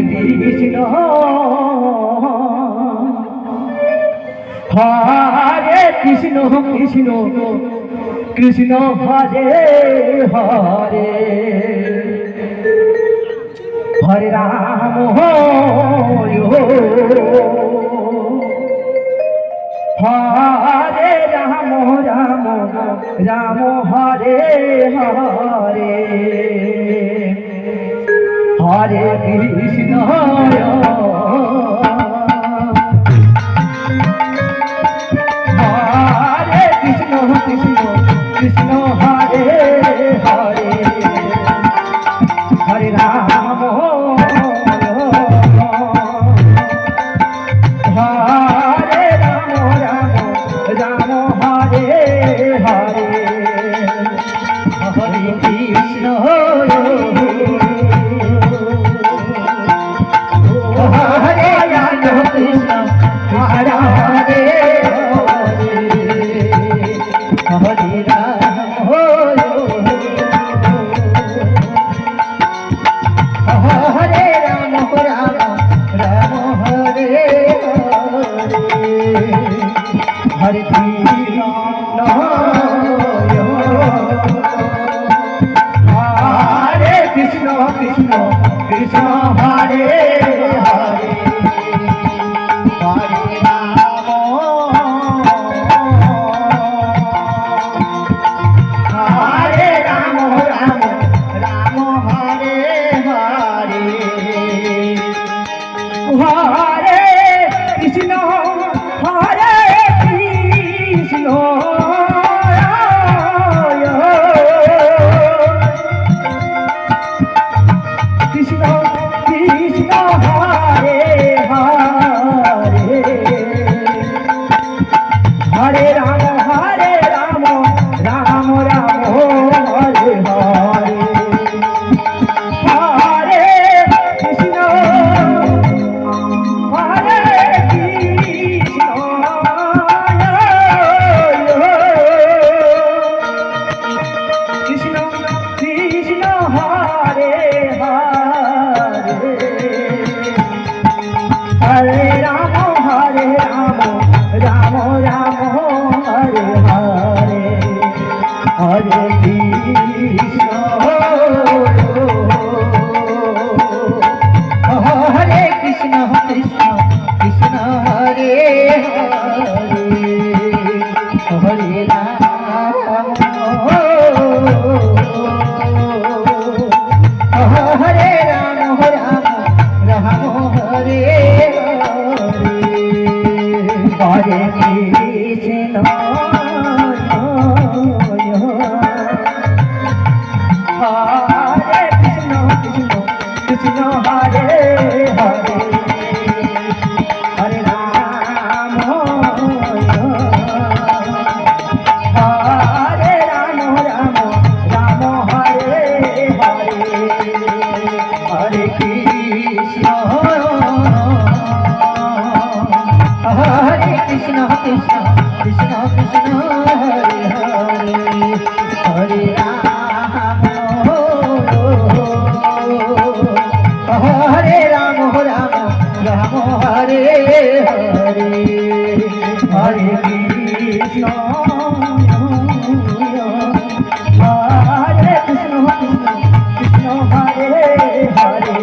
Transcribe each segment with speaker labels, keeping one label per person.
Speaker 1: Krishna Hare Krishna Krishna Krishna Hare Hare Hare Ram Hare Ram Ram Ram Hare Hare Hare Krishna Hare Krishna Krishna Krishna Hare Hare Hare Ram Hare Ram Ram Ram Hare Hare Hare Krishna Hare Ram Krishna Hare Hare Hare Ram Hare Ram Ram Ram Hare Hare Krishna Hare Krishna Krishna Krishna Hare Hare Hare Ram Hare Ram Ram Ram Hare Hare Hare Krishna Hare Krishna Krishna Krishna Hare Hare Hare Ram Ram Ram Hare Hare Hare Krishna Hare Krishna Krishna Krishna Hare Hare Hare Ram Ram Ram Hare Hare Hare Krishna Hare Krishna Krishna Krishna Hare Hare Hare Ram Hare Ram Ram Ram Hare Hare Krishna Hare Krishna Krishna Krishna Hare Hare Hare Ram Hare Ram Ram Ram Hare Hare Hare Krishna Hare Krishna Krishna Krishna Krishna Hare Hare Hare Ram Hare Ram Ram Ram Hare Hare Hare Krishna Hare Krishna Krishna Krishna Hare Hare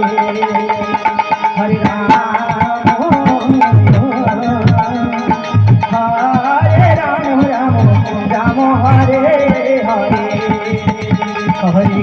Speaker 1: Hare Ram Hare Ram Ram Hare Hare Hare